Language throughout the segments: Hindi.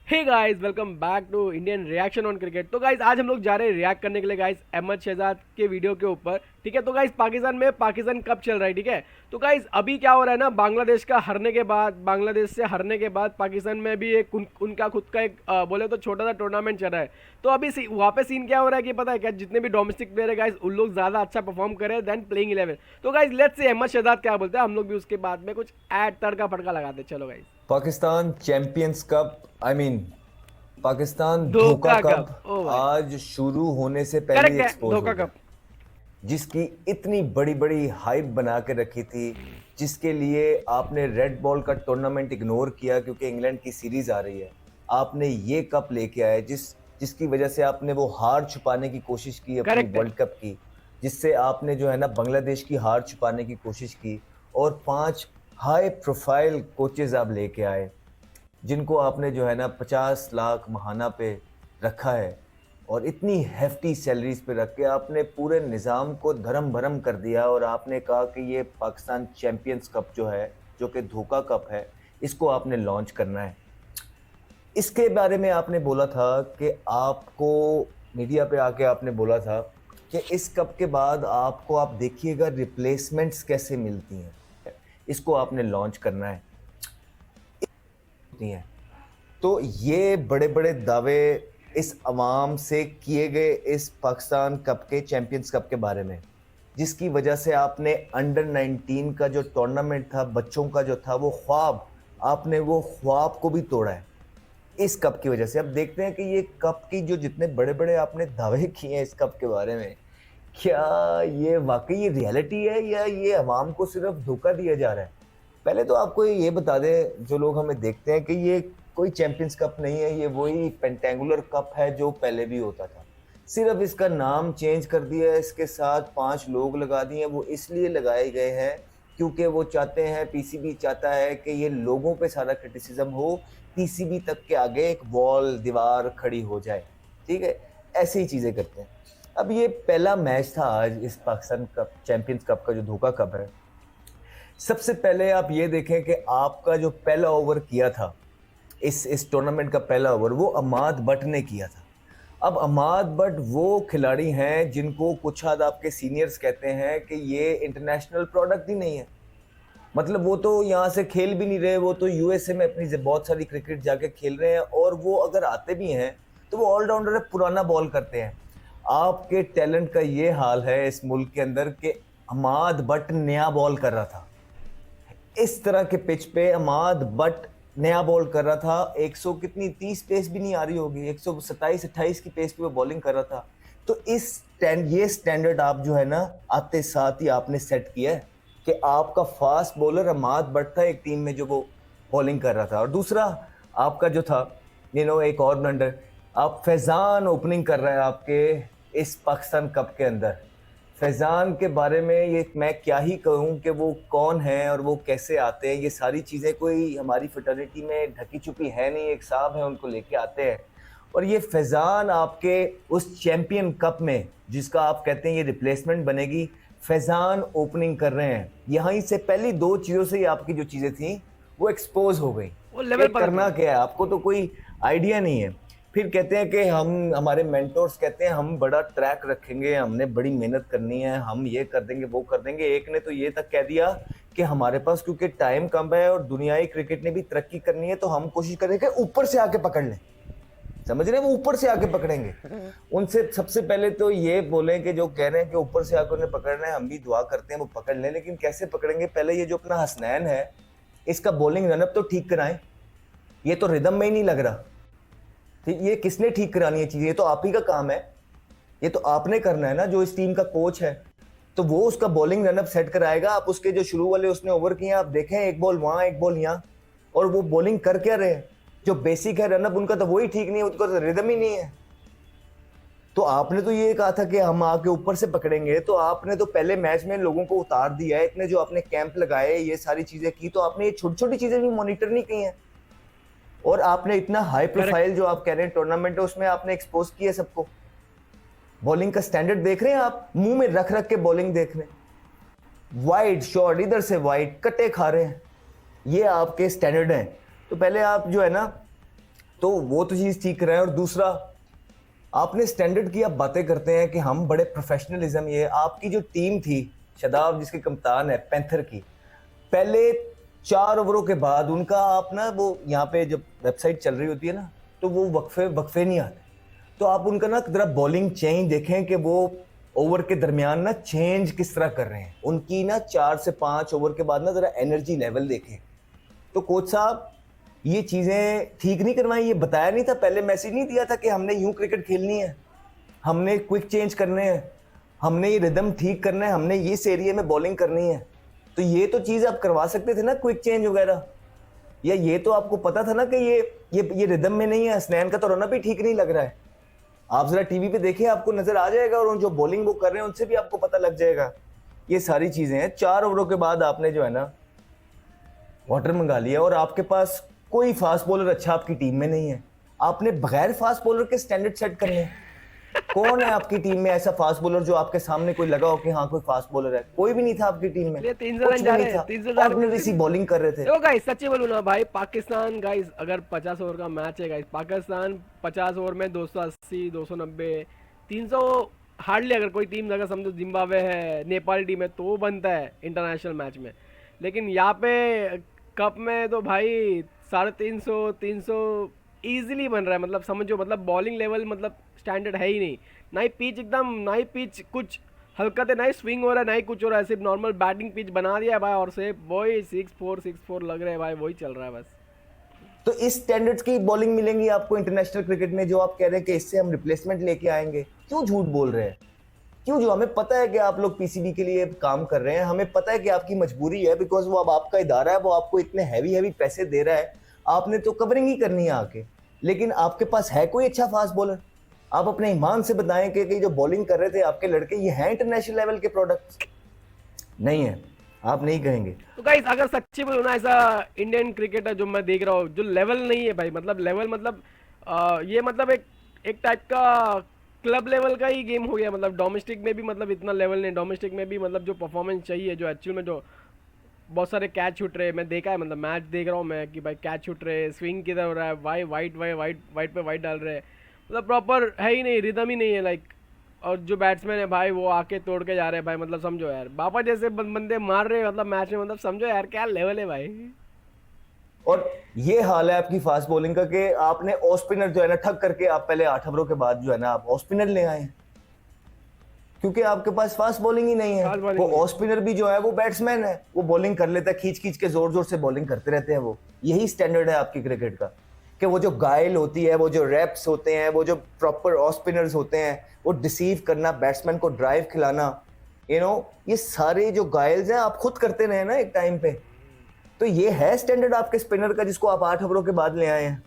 Hey guys, welcome back to Indian reaction on cricket. तो गाइस आज हम लोग जा रहे हैं रिएक्ट करने के लिए गाइस अहमद शहजाद के वीडियो के ऊपर। ठीक है, तो गाइस पाकिस्तान में पाकिस्तान कप चल रहा है। ठीक है, तो गाइस अभी क्या हो रहा है ना, बांग्लादेश से हारने के बाद पाकिस्तान में भी एक उनका खुद का एक बोले तो छोटा सा टूर्नामेंट चल रहा है। तो अभी वहाँ पे सीन क्या हो रहा है कि पता है क्या, जितने भी डोमेस्टिक प्लेयर है गाइस उन लोग ज़्यादा अच्छा परफॉर्म करे देन प्लेइंग 11। तो guys let's say Ahmad Shahzad क्या बोलते हैं, हम लोग भी उसके बाद में कुछ ऐड तड़का फटका लगाते हैं। चलो guys. Pakistan champions cup Pakistan धोखा धोखा कप कप, ओ भाई। आज शुरू होने से पहले ही करेक्ट है, एक्सपोज हो धोखा गया। कप। जिसकी इतनी बड़ी बड़ी हाइप बना के रखी थी, जिसके लिए आपने रेड बॉल का टूर्नामेंट इग्नोर किया क्योंकि इंग्लैंड की सीरीज आ रही है। आपने ये कप लेके आए जिसकी वजह से आपने वो हार छुपाने की कोशिश की अपनी करेक्ट है। वर्ल्ड कप की, जिससे आपने जो है ना बांग्लादेश की हार छुपाने की कोशिश की। और 5 हाई प्रोफाइल कोचेज आप लेके आए, जिनको आपने जो है ना 50 लाख महाना पे रखा है और इतनी हेफ्टी सैलरीज पे रख के आपने पूरे निज़ाम को धर्म भरम कर दिया। और आपने कहा कि ये पाकिस्तान चैंपियंस कप जो है, जो कि धोखा कप है, इसको आपने लॉन्च करना है। इसके बारे में आपने बोला था कि आपको मीडिया पे आके आपने बोला था कि इस कप के बाद आपको आप देखिएगा रिप्लेसमेंट्स कैसे मिलती हैं, इसको आपने लॉन्च करना है। हैं तो ये बड़े बड़े दावे इस अवाम से किए गए इस पाकिस्तान कप के चैंपियंस कप के बारे में, जिसकी वजह से आपने अंडर 19 का जो टूर्नामेंट था, बच्चों का जो था वो ख्वाब, आपने वो ख्वाब को भी तोड़ा है इस कप की वजह से। अब देखते हैं कि ये कप की जो जितने बड़े बड़े आपने दावे किए हैं इस कप के बारे में, क्या ये वाकई ये रियलिटी है या ये अवाम को सिर्फ धोखा दिया जा रहा है। पहले तो आपको ये बता दें, जो लोग हमें देखते हैं, कि ये कोई चैंपियंस कप नहीं है, ये वही पेंटेंगुलर कप है जो पहले भी होता था। सिर्फ इसका नाम चेंज कर दिया है, इसके साथ 5 लोग लगा दिए। वो इसलिए लगाए गए हैं क्योंकि वो चाहते हैं, पीसीबी चाहता है कि ये लोगों पे सारा क्रिटिसिज्म हो, पीसीबी तक के आगे एक वॉल दीवार खड़ी हो जाए। ठीक है, ऐसी ही चीज़ें करते हैं। अब ये पहला मैच था आज इस पाकिस्तान कप चैंपियंस कप का जो धोखा कप है। सबसे पहले आप ये देखें कि आपका जो पहला ओवर किया था, इस टूर्नामेंट का पहला ओवर, वो अमाद बट ने किया था। अब अमाद बट वो खिलाड़ी हैं जिनको कुछ हद आपके सीनियर्स कहते हैं कि ये इंटरनेशनल प्रोडक्ट ही नहीं है। मतलब वो तो यहाँ से खेल भी नहीं रहे, वो तो यूएसए में अपनी बहुत सारी क्रिकेट जाके खेल रहे हैं, और वो अगर आते भी हैं तो वो ऑलराउंडर है, पुराना बॉल करते हैं। आपके टैलेंट का ये हाल है इस मुल्क के अंदर कि अमाद बट नया बॉल कर रहा था। इस तरह के पिच पे अमाद बट नया बॉल कर रहा था। 100 कितनी 30 पेस भी नहीं आ रही होगी, 127-28 की पेस पे वो बॉलिंग कर रहा था। तो ये स्टैंडर्ड आप जो है ना आते साथ ही आपने सेट किया है कि आपका फास्ट बॉलर अमाद बट था एक टीम में जो वो बॉलिंग कर रहा था। और दूसरा आपका जो था एक और ब्लंडर, आप फैजान ओपनिंग कर रहे हैं आपके इस पाकिस्तान कप के अंदर। फैज़ान के बारे में ये मैं क्या ही कहूँ कि वो कौन है और वो कैसे आते हैं। ये सारी चीज़ें कोई हमारी फ्रेटर्निटी में ढकी छुपी है नहीं, एक साहब है उनको लेके आते हैं। और ये फैज़ान आपके उस चैंपियन कप में, जिसका आप कहते हैं ये रिप्लेसमेंट बनेगी, फैज़ान ओपनिंग कर रहे हैं। यहाँ से पहली 2 चीज़ों से ही आपकी जो चीज़ें थी वो एक्सपोज हो गई वो कि लेवल पर करना क्या है, आपको तो कोई आइडिया नहीं है। फिर कहते हैं कि हमारे मेंटोर्स कहते हैं हम बड़ा ट्रैक रखेंगे, हमने बड़ी मेहनत करनी है, हम ये कर देंगे वो कर देंगे। एक ने तो ये तक कह दिया कि हमारे पास क्योंकि टाइम कम है और दुनियाई क्रिकेट ने भी तरक्की करनी है, तो हम कोशिश करेंगे ऊपर से आके पकड़ लें। समझ रहे हैं, वो ऊपर से आके पकड़ेंगे। उनसे सबसे पहले तो ये बोलें कि जो कह रहे हैं कि ऊपर से आकर उन्हें पकड़ना है, हम भी दुआ करते हैं वो पकड़ लें, लेकिन कैसे पकड़ेंगे। पहले ये जो अपना हसनैन है, इसका बॉलिंग रनअप तो ठीक कराएं। ये तो रिदम में ही नहीं लग रहा। ठीक, ये किसने ठीक करानी है चीजें, ये तो आप ही का काम है, ये तो आपने करना है ना, जो इस टीम का कोच है। तो वो उसका बॉलिंग रनअप सेट कराएगा। आप उसके जो शुरू वाले उसने ओवर किए, आप देखें, एक बॉल वहां एक बॉल यहाँ, और वो बॉलिंग कर क्या रहे हैं। जो बेसिक है रनअप उनका तो वही ठीक नहीं है, उनका तो रिदम ही नहीं है। तो आपने तो ये कहा था कि हम आके ऊपर से पकड़ेंगे, तो आपने तो पहले मैच में लोगों को उतार दिया है। इतने जो आपने कैंप लगाए, ये सारी चीजें की, तो आपने ये छोटी छोटी चीजें भी मॉनिटर नहीं की हैं। और आपने इतना हाई प्रोफाइल जो आप कह रहे हैं टूर्नामेंट है, उसमें आपने एक्सपोज किया सबको। बॉलिंग का स्टैंडर्ड देख रहे हैं आप, मुंह में रख रख के बॉलिंग देख रहे हैं, वाइड शॉट, इधर से वाइड कटे खा रहे हैं, ये आपके स्टैंडर्ड हैं। तो पहले आप जो है ना, तो वो तो चीज ठीक रहा है। और दूसरा, आपने स्टैंडर्ड की आप बातें करते हैं कि हम बड़े प्रोफेशनलिज्म, ये आपकी जो टीम थी शादाब जिसके कप्तान है पैंथर की, पहले 4 ओवरों के बाद उनका आप ना वो यहाँ पे जब वेबसाइट चल रही होती है ना तो वो वक्फे नहीं आते, तो आप उनका ना जरा बॉलिंग चेंज देखें कि वो ओवर के दरमियान ना चेंज किस तरह कर रहे हैं। उनकी ना 4 से 5 ओवर के बाद ना जरा एनर्जी लेवल देखें। तो कोच साहब ये चीज़ें ठीक नहीं करवाई, ये बताया नहीं था पहले, मैसेज नहीं दिया था कि हमने यूं क्रिकेट खेलनी है, हमने क्विक चेंज करने हैं, हमने ये रिदम ठीक करना है, हमने ये इस एरिया में बॉलिंग करनी है। तो ये तो चीज़ आप करवा सकते थे ना, क्विक चेंज वगैरह। या ये तो आपको पता था ना कि ये रिदम में नहीं है, हसनैन का तो रनअप भी ठीक नहीं लग रहा है। आप जरा टीवी पे देखिए, आपको नजर आ जाएगा, और जो बॉलिंग वो कर रहे हैं उनसे भी आपको पता लग जाएगा। ये सारी चीजें हैं। 4 ओवरों के बाद आपने जो है ना वाटर मंगा लिया, और आपके पास कोई फास्ट बॉलर अच्छा आपकी टीम में नहीं है। आपने बगैर फास्ट बॉलर के स्टैंडर्ड सेट करने हैं। कौन है आपकी टीम में ऐसा फास्ट बॉलर जो आपके सामने कोई लगा हो कि हाँ कोई फास्ट बॉलर है? कोई भी नहीं था आपकी टीम में, ये 300 कुछ रन भी जा नहीं रहे था, हैं, 300 ऑर्डिनरी सी बॉलिंग कर रहे थे। देखो गाइस सच्ची बोलूं ना भाई, पाकिस्तान गाइस अगर 50 ओवर का मैच है गाइस, पाकिस्तान 50 ओवर में 280, 290, 300 हार्डली, अगर कोई टीम अगर समझो जिम्बाब्वे है, नेपाल टीम है, तो वो बनता है इंटरनेशनल मैच में। लेकिन यहाँ पे कप में तो भाई 350, 300 इजीली बन रहा है। मतलब समझो, मतलब बॉलिंग लेवल मतलब स्टैंडर्ड है ही नहीं। ना ही पिच एकदम, ना ही पिच कुछ हल्का थे, ना ही स्विंग हो रहा है, ना ही कुछ हो रहा है, सिर्फ नॉर्मल बैटिंग पिच बना दिया है भाई, और सिर्फ वही 6-4 लग रहे हैं भाई, वही चल रहा है बस। तो इस स्टैंडर्ड्स की बॉलिंग मिलेंगी आपको इंटरनेशनल क्रिकेट में, जो आप कह रहे हैं कि इससे हम रिप्लेसमेंट लेके आएंगे? क्यों झूठ बोल रहे हैं? क्यों? जो हमें पता है कि आप लोग पीसीबी के लिए काम कर रहे हैं, हमें पता है कि आपकी मजबूरी है, बिकॉज वो अब आपका इदारा है, वो आपको इतने हैवी पैसे दे रहा है, आपने तो कवरिंग ही करनी है आके। लेकिन आपके पास है कोई अच्छा फास्ट बॉलर? आप अपने ईमान से बताएं कि जो बॉलिंग कर रहे थे आपके लड़के, ये हैं इंटरनेशनल लेवल के प्रोडक्ट्स? नहीं है, आप नहीं कहेंगे। तो गाइस अगर सच्ची बोलूं ना, ऐसा इंडियन क्रिकेटर जो मैं देख रहा हूँ, जो लेवल नहीं है भाई, मतलब लेवल मतलब ये मतलब एक टाइप का क्लब लेवल का ही गेम हो गया। मतलब डोमेस्टिक में भी मतलब इतना लेवल नहीं, डोमेस्टिक में भी मतलब जो परफॉर्मेंस चाहिए, जो एक्चुअल में जो बहुत सारे कैच छूट रहे, मैं देखा है, मतलब मैच देख रहा हूँ मैं कि भाई कैच छूट रहे, स्विंग किधर हो रहा है, वाइट पे वाइट डाल रहे हैं, मतलब प्रॉपर है ही नहीं, रिदम ही नहीं है लाइक। और जो बैट्समैन है भाई वो आके तोड़ के जा रहे हैं भाई, मतलब समझो यार, बापा जैसे बंदे मार रहे हैं मतलब मैच में, मतलब समझो यार क्या लेवल है भाई। और ये हाल है आपकी फास्ट बॉलिंग का कि आपने ऑफ स्पिनर जो है ना ठग करके आप पहले 8 ओवरों के बाद जो है ना आप ऑफ स्पिनर ले आए, क्योंकि आपके पास फास्ट बॉलिंग ही नहीं है। वो ऑफ स्पिनर भी जो है वो बैट्समैन है, वो बॉलिंग कर लेता है, खींच के जोर से बॉलिंग करते रहते हैं। वो यही स्टैंडर्ड है आपकी क्रिकेट का, कि वो जो गाइल होती है, वो जो रैप्स होते हैं, वो जो प्रॉपर ऑफ स्पिनर्स होते हैं, वो डिसीव करना, बैट्समैन को ड्राइव खिलाना, ये सारे जो गाइल्स हैं आप खुद करते रहे ना एक टाइम पे। तो ये है स्टैंडर्ड आपके स्पिनर का जिसको आप 8 ओवरों के बाद ले आए हैं?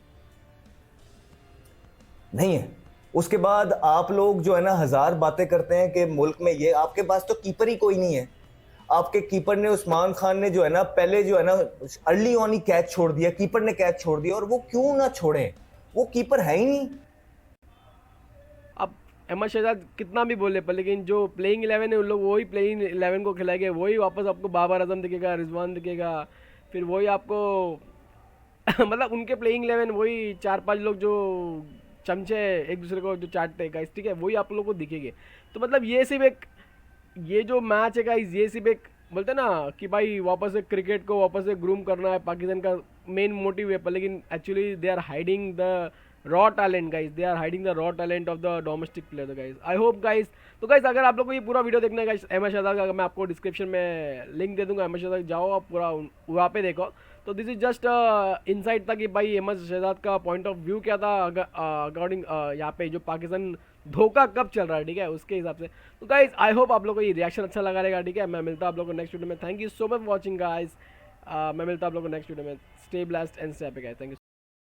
नहीं है। उसके बाद आप लोग जो है ना 1000 बातें करते हैं कि मुल्क में ये, आपके पास तो कीपर ही कोई नहीं है। आपके कीपर ने, उस्मान खान ने जो है ना पहले जो है ना अर्ली ऑन ही कैच छोड़ दिया, कीपर ने कैच छोड़ दिया, और वो क्यों ना छोड़े, वो कीपर है ही नहीं। अब अहमद शहजाद कितना भी बोले पर, लेकिन जो प्लेइंग 11 है उन लोग वही प्लेइंग 11 को खिलाएंगे, वही वापस आपको बाबर आजम दिखेगा, रिजवान दिखेगा, फिर वही आपको मतलब उनके प्लेइंग 11 वही 4-5 लोग जो चमचे एक दूसरे को जो चाटते हैं गाइस, ठीक है, वही आप लोगों को दिखेंगे। तो मतलब ये सिर्फ एक, ये जो मैच है गाइस, ये सिर्फ एक बोलते हैं ना कि भाई वापस से क्रिकेट को वापस से ग्रूम करना है, पाकिस्तान का मेन मोटिव है, पर लेकिन actually they are hiding the raw talent guys, they are hiding the raw talent of the domestic player guys. I hope guys, तो गाइस अगर आप लोग को ये पूरा वीडियो देखना है गाइस अहमद शहजाद का, मैं आपको डिस्क्रिप्शन में लिंक दे दूंगा, अहमद शहजाद जाओ आप पूरा वहाँ पे देखो। तो दिस इज जस्ट इनसाइट था कि भाई अहमद शहजाद का पॉइंट ऑफ व्यू क्या था अकॉर्डिंग यहाँ पे जो पाकिस्तान धोखा कब चल रहा है, ठीक है, उसके हिसाब से। तो गाइस आई होप आप लोग को ये रिएक्शन अच्छा लगा रहेगा, ठीक है। मैं मिलता हूँ आप लोग को नेक्स्ट वीडियो में। Thank you so much for watching guys. मैं मिलता हूँ आप लोग को नेक्स्ट वीडियो में। Stay blessed and stay happy guys. Thank you.